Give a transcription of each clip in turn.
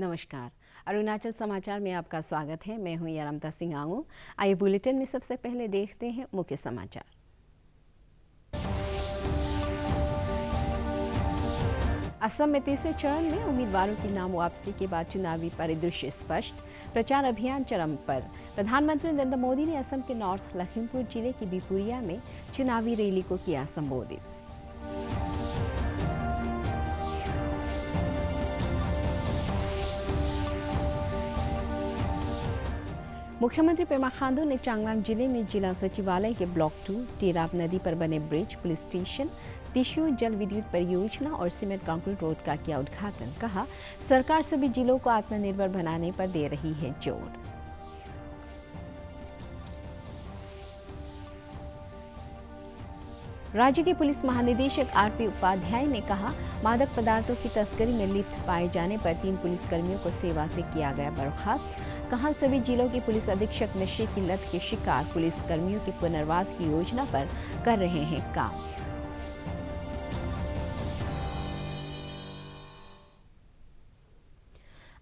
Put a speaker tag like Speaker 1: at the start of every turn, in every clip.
Speaker 1: नमस्कार। अरुणाचल समाचार में आपका स्वागत है। मैं हूं यारमता सिंह आंगू। आइए बुलेटिन में सबसे पहले देखते हैं मुख्य समाचार। असम में तीसरे चरण में उम्मीदवारों की नाम वापसी के बाद चुनावी परिदृश्य स्पष्ट, प्रचार अभियान चरम पर। प्रधानमंत्री नरेंद्र मोदी ने असम के नॉर्थ लखीमपुर जिले की बिपुरिया में चुनावी रैली को किया संबोधित। मुख्यमंत्री पेमा खांडू ने चांगलांग जिले में जिला सचिवालय के ब्लॉक 2, तिराप नदी पर बने ब्रिज, पुलिस स्टेशन, तिशु जल विद्युत परियोजना और सीमेंट कंक्रीट रोड का किया उद्घाटन। कहा, सरकार सभी जिलों को आत्मनिर्भर बनाने पर दे रही है जोर। राज्य के पुलिस महानिदेशक आरपी उपाध्याय ने कहा, मादक पदार्थों की तस्करी में लिप्त पाए जाने पर 3 पुलिसकर्मियों को सेवा से किया गया बर्खास्त। कहा, सभी जिलों के पुलिस अधीक्षक नशे की लत के शिकार पुलिसकर्मियों के पुनर्वास की योजना पर कर रहे हैं काम।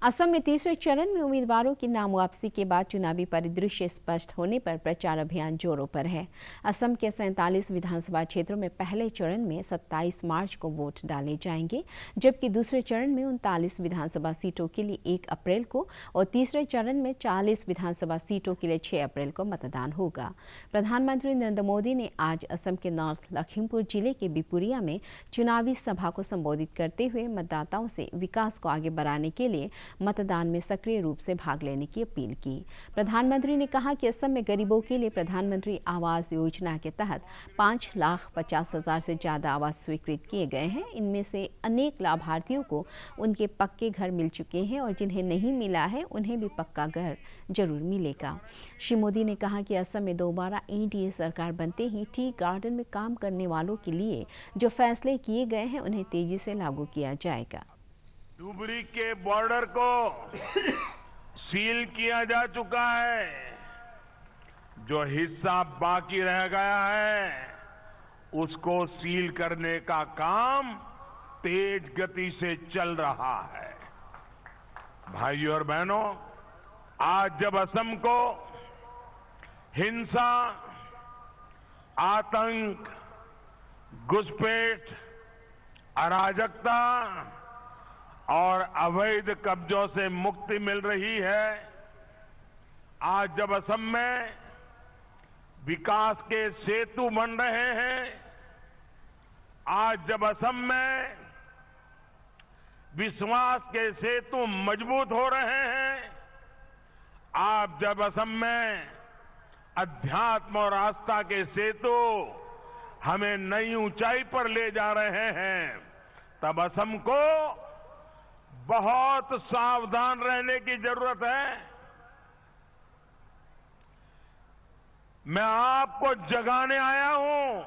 Speaker 1: असम में तीसरे चरण में उम्मीदवारों की नाम वापसी के बाद चुनावी परिदृश्य स्पष्ट होने पर प्रचार अभियान जोरों पर है। असम के 47 विधानसभा क्षेत्रों में पहले चरण में 27 मार्च को वोट डाले जाएंगे, जबकि दूसरे चरण में 39 विधानसभा सीटों के लिए 1 अप्रैल को और तीसरे चरण में 40 विधानसभा सीटों के लिए 6 अप्रैल को मतदान होगा। प्रधानमंत्री नरेंद्र मोदी ने आज असम के नॉर्थ लखीमपुर जिले के बिपुरिया में चुनावी सभा को संबोधित करते हुए मतदाताओं से विकास को आगे बढ़ाने के लिए मतदान में सक्रिय रूप से भाग लेने की अपील की। प्रधानमंत्री ने कहा कि असम में गरीबों के लिए प्रधानमंत्री आवास योजना के तहत 5,50,000 से ज़्यादा आवास स्वीकृत किए गए हैं। इनमें से अनेक लाभार्थियों को उनके पक्के घर मिल चुके हैं और जिन्हें नहीं मिला है उन्हें भी पक्का घर जरूर मिलेगा। श्री मोदी ने कहा कि असम में दोबारा एनडीए सरकार बनते ही टी गार्डन में काम करने वालों के लिए जो फैसले किए गए हैं उन्हें तेजी से लागू किया जाएगा।
Speaker 2: धुबरी के बॉर्डर को सील किया जा चुका है। जो हिस्सा बाकी रह गया है उसको सील करने का काम तेज गति से चल रहा है। भाइयों और बहनों, आज जब असम को हिंसा, आतंक, घुसपैठ, अराजकता और अवैध कब्जों से मुक्ति मिल रही है, आज जब असम में विकास के सेतु बन रहे हैं, आज जब असम में विश्वास के सेतु मजबूत हो रहे हैं, आज जब असम में अध्यात्म और आस्था के सेतु हमें नई ऊंचाई पर ले जा रहे हैं, तब असम को बहुत सावधान रहने की जरूरत है। मैं आपको जगाने आया हूं।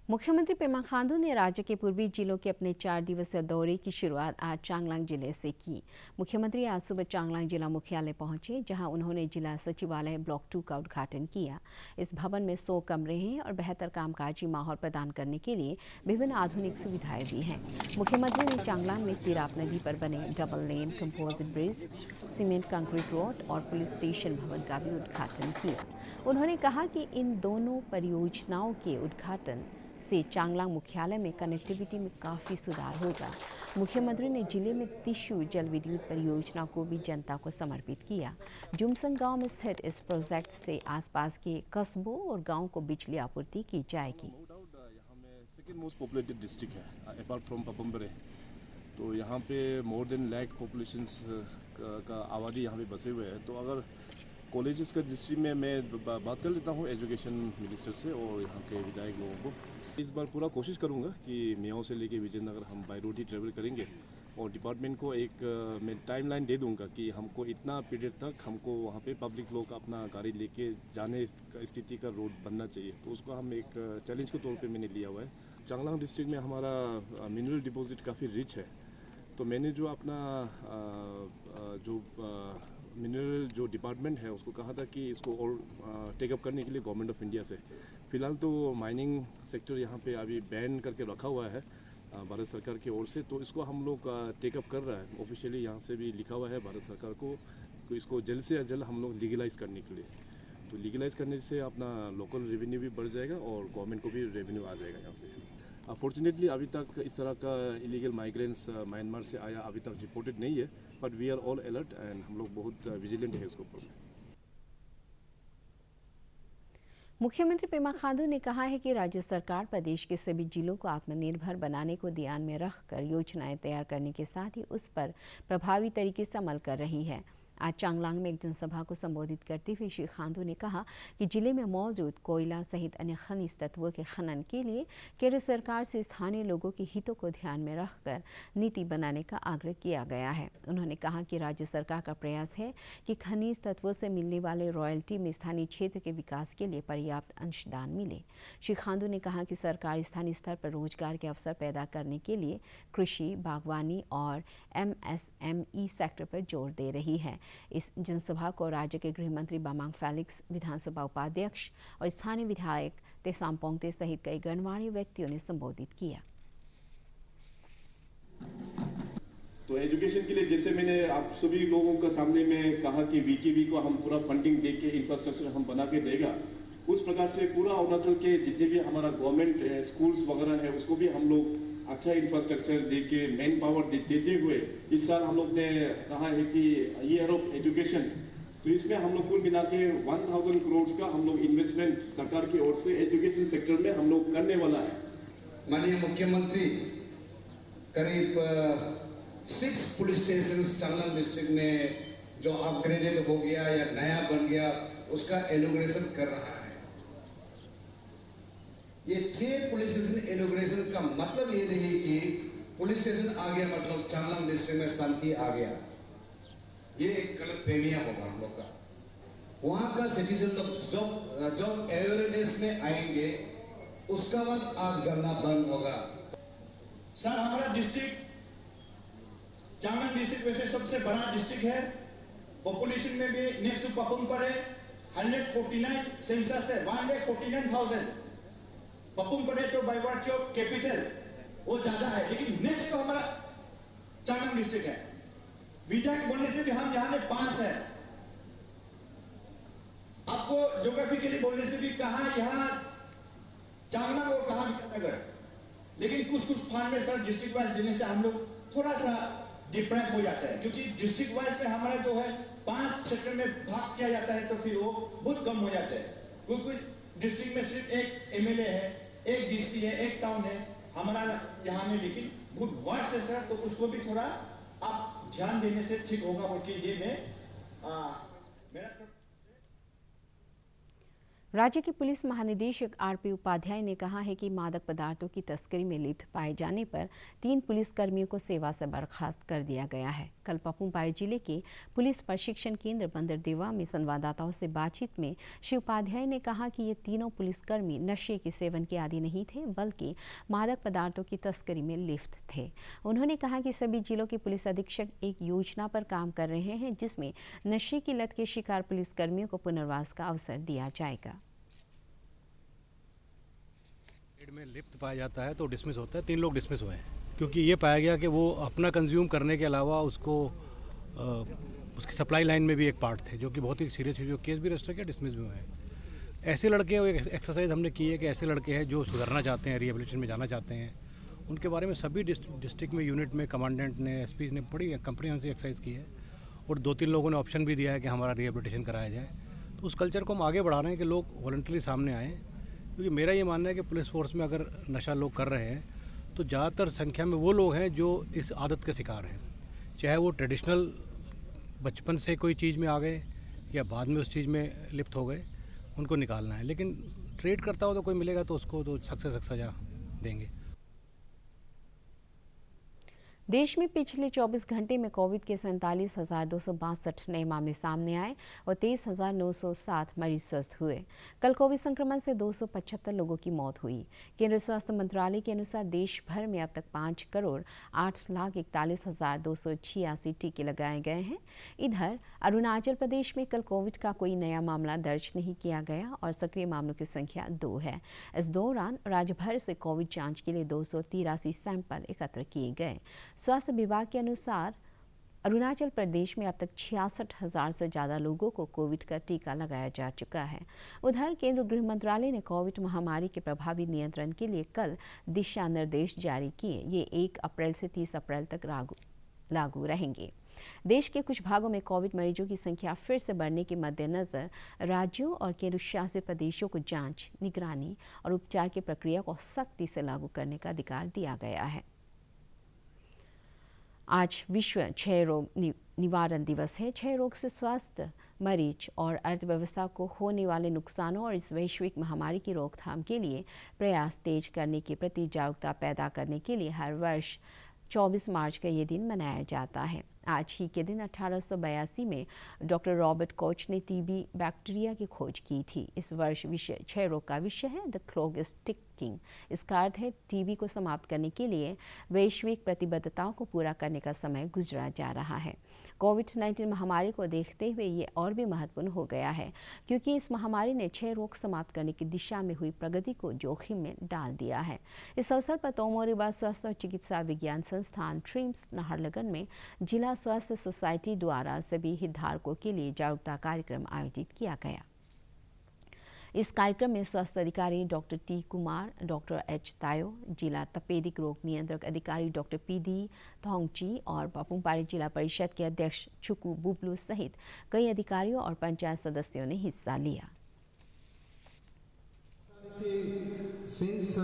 Speaker 1: मुख्यमंत्री पेमा खांडू ने राज्य के पूर्वी जिलों के अपने 4 दिवसीय दौरे की शुरुआत आज चांगलांग जिले से की। मुख्यमंत्री आज सुबह चांगलांग जिला मुख्यालय पहुंचे, जहां उन्होंने जिला सचिवालय ब्लॉक 2 का उद्घाटन किया। इस भवन में 100 कमरे हैं और बेहतर कामकाजी माहौल प्रदान करने के लिए विभिन्न आधुनिक सुविधाएं भी हैं। मुख्यमंत्री ने चांगलांग में तिराप नदी पर बने double lane composite bridge, cement concrete road और पुलिस स्टेशन भवन का भी उद्घाटन किया। उन्होंने कहा कि इन दोनों परियोजनाओं के उद्घाटन से चांगलांग मुख्यालय में कनेक्टिविटी में काफ़ी सुधार होगा। मुख्यमंत्री ने जिले में तिशु जल विद्युत परियोजना को भी जनता को समर्पित किया। जुमसंग गांव में स्थित इस प्रोजेक्ट से आसपास के कस्बों और गांवों को बिजली आपूर्ति की जाएगी।
Speaker 3: यहाँ में सेकेंड मोस्ट पॉपुलेटेड डिस्ट्रिक्ट है अपार्ट फ्रॉम पापुमबरे। तो यहाँ पे मोर देन लाख पॉपुलेशन का आबादी यहाँ पे बसे हुए हैं। तो अगर कॉलेजेस का डिस्ट्रिक्ट में मैं बात कर लेता हूँ एजुकेशन मिनिस्टर से और यहाँ के विधायक लोगों को, इस बार पूरा कोशिश करूँगा कि मियाओं से लेके विजयनगर हम बाई रोड ही ट्रेवल करेंगे और डिपार्टमेंट को एक मैं टाइमलाइन दे दूँगा कि हमको इतना पीरियड तक हमको वहाँ पे पब्लिक लोग अपना गाड़ी लेके जाने का स्थिति का रोड बनना चाहिए। तो उसको हम एक चैलेंज के तौर पे मैंने लिया हुआ है। चांगलांग डिस्ट्रिक्ट में हमारा मिनरल डिपॉजिट काफ़ी रिच है, तो मैंने जो अपना जो मिनरल जो डिपार्टमेंट है उसको कहा था कि इसको और टेकअप करने के लिए गवर्नमेंट ऑफ इंडिया से फ़िलहाल तो माइनिंग सेक्टर यहाँ पे अभी बैन करके रखा हुआ है भारत सरकार की ओर से, तो इसको हम लोग टेकअप कर रहा है। ऑफिशियली यहाँ से भी लिखा हुआ है भारत सरकार को कि इसको जल्द से जल्द हम लोग लीगलाइज़ करने के लिए। तो लीगलाइज़ करने से अपना लोकल रेवेन्यू भी बढ़ जाएगा और गवर्नमेंट को भी रेवेन्यू आ जाएगा यहाँ से। फॉर्चुनेटली अभी तक इस तरह का इलीगल माइग्रेंट्स म्यांमार से आया अभी तक रिपोर्टेड नहीं है, but we are all alert and हम लोग बहुत विजिलेंट है इसके ऊपर।
Speaker 1: मुख्यमंत्री पेमा खांडू ने कहा है कि राज्य सरकार प्रदेश के सभी जिलों को आत्मनिर्भर बनाने को ध्यान में रखकर योजनाएं तैयार करने के साथ ही उस पर प्रभावी तरीके से अमल कर रही है। आज चांगलांग में एक जनसभा को संबोधित करते हुए श्री खांडू ने कहा कि जिले में मौजूद कोयला सहित अन्य खनिज तत्वों के खनन के लिए केंद्र सरकार से स्थानीय लोगों के हितों को ध्यान में रखकर नीति बनाने का आग्रह किया गया है। उन्होंने कहा कि राज्य सरकार का प्रयास है कि खनिज तत्वों से मिलने वाले रॉयल्टी में स्थानीय क्षेत्र के विकास के लिए पर्याप्त अंशदान मिले। श्री खांडू ने कहा कि सरकार स्थानीय स्तर पर रोजगार के अवसर पैदा करने के लिए कृषि, बागवानी और MSME सेक्टर पर जोर दे रही है। इस जनसभा को राज्य के गृह मंत्री बामांग फेलिक्स, विधानसभा उपाध्यक्ष और स्थानीय विधायक तेसाम पोंगते सहित कई गणमान्य व्यक्तियों ने संबोधित किया।
Speaker 3: तो एजुकेशन के लिए जैसे मैंने आप सभी लोगों के सामने में कहा कि VKB को हम पूरा फंडिंग दे के इंफ्रास्ट्रक्चर हम बना के देगा, उस प्रकार से पूरा अरुणाचल के जितने भी हमारा गवर्नमेंट स्कूल्स वगैरह है उसको भी हम लोग अच्छा इंफ्रास्ट्रक्चर दे के मैन पावर देते हुए इस साल हम लोग ने कहा है कि ईयर ऑफ एजुकेशन, तो इसमें हम लोग कुल मिला के 1000 करोड़ का हम लोग इन्वेस्टमेंट सरकार की ओर से एजुकेशन सेक्टर में हम लोग करने वाला है।
Speaker 4: माननीय मुख्यमंत्री करीब 6 पुलिस स्टेशन चांगलांग डिस्ट्रिक्ट में जो अपग्रेडेड हो गया या नया बन गया उसका इनॉग्रेशन कर रहा है। ये 6 पुलिस स्टेशन इनॉग्रेशन का मतलब ये नहीं कि पुलिस स्टेशन आ गया मतलब चांगलांग डिस्ट्रिक्ट में शांति आ गया, ये एक गलत फहमिया होगा हम लोग का। वहां का सिटीजन लोग जब अवेयरनेस में आएंगे उसका बाद आग जलना बंद होगा।
Speaker 5: सर, हमारा डिस्ट्रिक्ट चांगलांग डिस्ट्रिक्ट वैसे सबसे बड़ा डिस्ट्रिक्ट है, पॉपुलेशन में भी नेक्स्ट टू पपुमपर है। 149 सेंसस है, 149,000 पपुमपर तो बाय वर्च्यू ऑफ कैपिटल वो ज्यादा है, लेकिन नेक्स्ट तो हमारा चांगलांग डिस्ट्रिक्ट है। विधायक बोलने से भी हम यहाँ में 5 है। आपको ज्योग्राफी के लिए बोलने से भी कहा यहाँ चांगलांग और कहा विजयनगर, लेकिन कुछ फंड में सर डिस्ट्रिक्ट वाइज देने से हम लोग थोड़ा सा डिप्रेस हो जाता है, क्योंकि डिस्ट्रिक्ट वाइज में हमारा जो है 5 क्षेत्र में भाग किया जाता है तो फिर वो बहुत कम हो जाता है। क्योंकि डिस्ट्रिक्ट में सिर्फ एक MLA है, एक DC है, एक टाउन है हमारा यहाँ में, लेकिन बहुत वार्ड से सर, तो उसको भी थोड़ा आप ध्यान देने से ठीक होगा बोल के ये मैं मेरा।
Speaker 1: राज्य के पुलिस महानिदेशक RP उपाध्याय ने कहा है कि मादक पदार्थों की तस्करी में लिप्त पाए जाने पर 3 पुलिसकर्मियों को सेवा से बर्खास्त कर दिया गया है। कल पपुमपारे जिले के पुलिस प्रशिक्षण केंद्र बंदरदेवा में संवाददाताओं से बातचीत में श्री उपाध्याय ने कहा कि ये तीनों पुलिसकर्मी नशे के सेवन के आदी नहीं थे, बल्कि मादक पदार्थों की तस्करी में लिप्त थे। उन्होंने कहा कि सभी जिलों के पुलिस अधीक्षक एक योजना पर काम कर रहे हैं जिसमें नशे की लत के शिकार पुलिसकर्मियों को पुनर्वास का अवसर दिया जाएगा।
Speaker 6: में लिप्त पाया जाता है तो डिसमिस होता है। 3 लोग डिसमिस हुए हैं क्योंकि ये पाया गया कि वो अपना कंज्यूम करने के अलावा उसको उसकी सप्लाई लाइन में भी एक पार्ट थे, जो कि बहुत ही सीरियस जो केस भी रजिस्टर किया, डिसमिस भी हुए हैं। ऐसे लड़के एक एक्सरसाइज हमने की है कि ऐसे लड़के हैं जो सुधरना चाहते हैं, रिहेबिलिटेशन में जाना चाहते हैं, उनके बारे में सभी डिस्ट्रिक्ट में यूनिट में कमांडेंट ने, SP ने बड़ी कंप्रीहेंसिव एक्सरसाइज की है और 2-3 लोगों ने ऑप्शन भी दिया है कि हमारा रिहेबिलिटेशन कराया जाए। तो उस कल्चर को हम आगे बढ़ा रहे हैं कि लोग वॉलंटरी सामने आएँ, क्योंकि मेरा ये मानना है कि पुलिस फोर्स में अगर नशा लोग कर रहे हैं तो ज़्यादातर संख्या में वो लोग हैं जो इस आदत के शिकार हैं, चाहे वो ट्रेडिशनल बचपन से कोई चीज़ में आ गए या बाद में उस चीज़ में लिप्त हो गए, उनको निकालना है। लेकिन ट्रेड करता हो तो कोई मिलेगा तो उसको तो सख्त से सख्त सजा देंगे।
Speaker 1: देश में पिछले 24 घंटे में कोविड के 47,262 नए मामले सामने आए और 23,907 मरीज स्वस्थ हुए। कल कोविड संक्रमण से 275 लोगों की मौत हुई। केंद्रीय स्वास्थ्य मंत्रालय के अनुसार देश भर में अब तक 5,08,41,286 टीके लगाए गए हैं। इधर अरुणाचल प्रदेश में कल कोविड का कोई नया मामला दर्ज नहीं किया गया और सक्रिय मामलों की संख्या 2 है। इस दौरान राज्य भर से कोविड जांच के लिए 283 सैंपल एकत्र किए गए। स्वास्थ्य विभाग के अनुसार अरुणाचल प्रदेश में अब तक 66,000 से ज़्यादा लोगों को कोविड का टीका लगाया जा चुका है। उधर केंद्रीय गृह मंत्रालय ने कोविड महामारी के प्रभावी नियंत्रण के लिए कल दिशा निर्देश जारी किए। ये 1 अप्रैल से 30 अप्रैल तक लागू रहेंगे। देश के कुछ भागों में कोविड मरीजों की संख्या फिर से बढ़ने के मद्देनज़र राज्यों और केंद्र शासित प्रदेशों को जांच, निगरानी और उपचार की प्रक्रिया को सख्ती से लागू करने का अधिकार दिया गया है। आज विश्व क्षय रोग निवारण दिवस है। क्षय रोग से स्वास्थ्य, मरीज और अर्थव्यवस्था को होने वाले नुकसानों और इस वैश्विक महामारी की रोकथाम के लिए प्रयास तेज करने के प्रति जागरूकता पैदा करने के लिए हर वर्ष 24 मार्च का ये दिन मनाया जाता है। आज ही के दिन 1882 में डॉक्टर रॉबर्ट कोच ने टीबी बैक्टीरिया की खोज की थी। इस वर्ष विश्व क्षय रोग का विषय है द क्लॉक इज टिकिंग। इसका अर्थ है टीबी को समाप्त करने के लिए वैश्विक प्रतिबद्धताओं को पूरा करने का समय गुजरा जा रहा है। कोविड-19 महामारी को देखते हुए ये और भी महत्वपूर्ण हो गया है क्योंकि इस महामारी ने क्षय रोग समाप्त करने की दिशा में हुई प्रगति को जोखिम में डाल दिया है। इस अवसर पर तोमो रिबा स्वास्थ्य और चिकित्सा विज्ञान संस्थान ट्रिम्स नाहरलगुन में जिला स्वास्थ्य सोसाइटी द्वारा सभी हितधारकों के लिए जागरूकता कार्यक्रम आयोजित किया गया। इस कार्यक्रम में स्वास्थ्य अधिकारी doctor T Kumar, doctor H Tayo, जिला तपेदिक रोग नियंत्रक अधिकारी डॉक्टर पीडी थोंगची और पापुमपारे जिला परिषद के अध्यक्ष चुकू बुबलू सहित कई अधिकारियों और पंचायत सदस्यों ने हिस्सा लिया।
Speaker 7: Since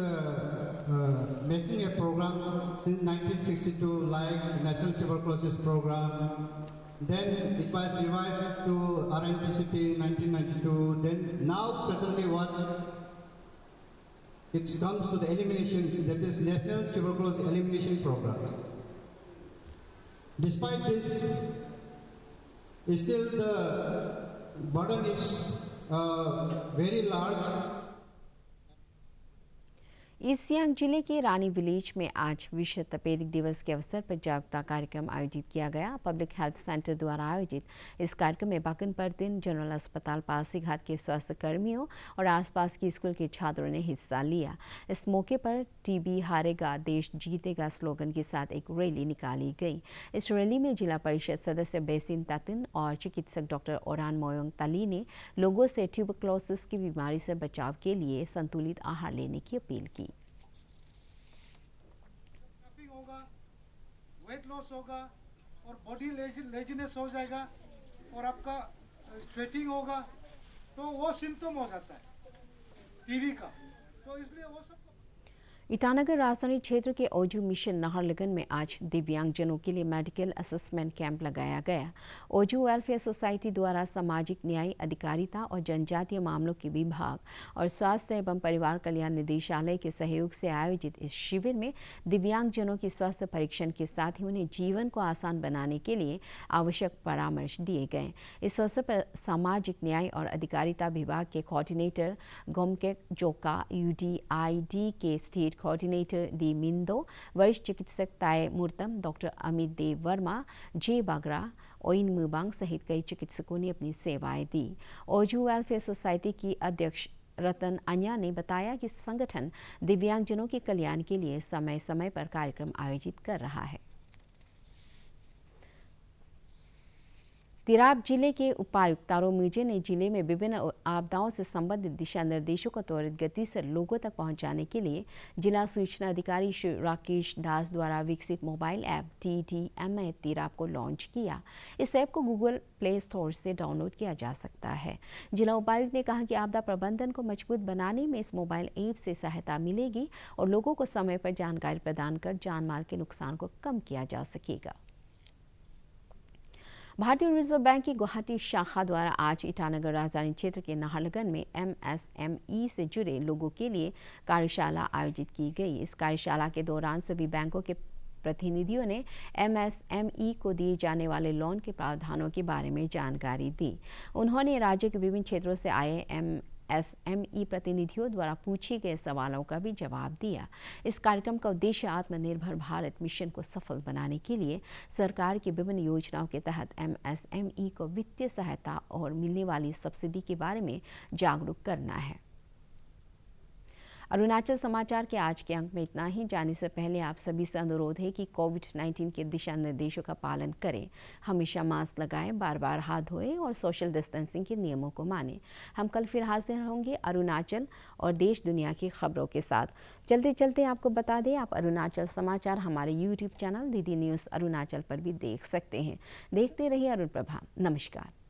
Speaker 7: making a program since 1962 like National Tuberculosis Program, then it was revised to RNTCT in 1992. Then now presently what it comes to the eliminations, that is National Tuberculosis Elimination Program. Despite this, still the burden is very large.
Speaker 1: East Siang जिले के रानी village में आज विश्व तपेदिक दिवस के अवसर पर जागरूकता कार्यक्रम आयोजित किया गया। पब्लिक हेल्थ सेंटर द्वारा आयोजित इस कार्यक्रम में बाकनपरदिन जनरल अस्पताल पासीघाट के स्वास्थ्य कर्मियों और आसपास के स्कूल के छात्रों ने हिस्सा लिया। इस मौके पर टीबी हारेगा देश जीतेगा स्लोगन के साथ एक रैली निकाली गई। इस रैली में जिला परिषद सदस्य बेसिन तातिन और चिकित्सक डॉक्टर ओरान मोयोंग ताली ने लोगों से ट्यूबरक्लोसिस की बीमारी से बचाव के लिए संतुलित आहार लेने की अपील की।
Speaker 8: वेट लॉस होगा और बॉडी लेजीनेस हो जाएगा और आपका स्वेटिंग होगा, तो वो सिम्टम हो जाता है टीबी का। तो इसलिए वो सब
Speaker 1: ईटानगर राजधानी क्षेत्र के ओजू मिशन नाहरलगुन में आज दिव्यांगजनों के लिए मेडिकल असेसमेंट कैंप लगाया गया। ओजू वेलफेयर सोसाइटी द्वारा सामाजिक न्याय, अधिकारिता और जनजातीय मामलों के विभाग और स्वास्थ्य एवं परिवार कल्याण निदेशालय के सहयोग से आयोजित इस शिविर में दिव्यांगजनों के स्वास्थ्य परीक्षण के साथ ही उन्हें जीवन को आसान बनाने के लिए आवश्यक परामर्श दिए गए। इस अवसर पर सामाजिक न्याय और अधिकारिता विभाग के कोऑर्डिनेटर गोमकेक जोका, UDID के स्टेट कोऑर्डिनेटर दी मिंदो, वरिष्ठ चिकित्सक ताए मुर्तम, डॉक्टर अमित देव वर्मा, जे बागरा, ओइन मुबांग सहित कई चिकित्सकों ने अपनी सेवाएं दी। ओजू वेलफेयर सोसाइटी की अध्यक्ष रतन अन्या ने बताया कि संगठन दिव्यांगजनों के कल्याण के लिए समय समय पर कार्यक्रम आयोजित कर रहा है। तिराप जिले के उपायुक्त तारो मीजे ने जिले में विभिन्न आपदाओं से संबंधित दिशा निर्देशों को त्वरित गति से लोगों तक पहुंचाने के लिए जिला सूचना अधिकारी श्री राकेश दास द्वारा विकसित मोबाइल ऐप TTMA तिराप को लॉन्च किया। इस ऐप को गूगल प्ले स्टोर से डाउनलोड किया जा सकता है। जिला उपायुक्त ने कहा कि आपदा प्रबंधन को मजबूत बनाने में इस मोबाइल ऐप से सहायता मिलेगी और लोगों को समय पर जानकारी प्रदान कर जान माल के नुकसान को कम किया जा सकेगा। भारतीय रिजर्व बैंक की गुवाहाटी शाखा द्वारा आज ईटानगर राजधानी क्षेत्र के नाहरलगुन में MSME से जुड़े लोगों के लिए कार्यशाला आयोजित की गई। इस कार्यशाला के दौरान सभी बैंकों के प्रतिनिधियों ने MSME को दिए जाने वाले लोन के प्रावधानों के बारे में जानकारी दी। उन्होंने राज्य के विभिन्न क्षेत्रों से आए MSME प्रतिनिधियों द्वारा पूछे गए सवालों का भी जवाब दिया। इस कार्यक्रम का उद्देश्य आत्मनिर्भर भारत मिशन को सफल बनाने के लिए सरकार की विभिन्न योजनाओं के तहत MSME को वित्तीय सहायता और मिलने वाली सब्सिडी के बारे में जागरूक करना है। अरुणाचल समाचार के आज के अंक में इतना ही। जाने से पहले आप सभी से अनुरोध है कि कोविड-19 के दिशा निर्देशों का पालन करें, हमेशा मास्क लगाएं, बार बार हाथ धोएं और सोशल डिस्टेंसिंग के नियमों को मानें। हम कल फिर हाजिर होंगे अरुणाचल और देश दुनिया की खबरों के साथ। चलते चलते आपको बता दें, आप अरुणाचल समाचार हमारे YouTube channel DD news Arunachal पर भी देख सकते हैं। देखते रहिए अरुण प्रभा। नमस्कार।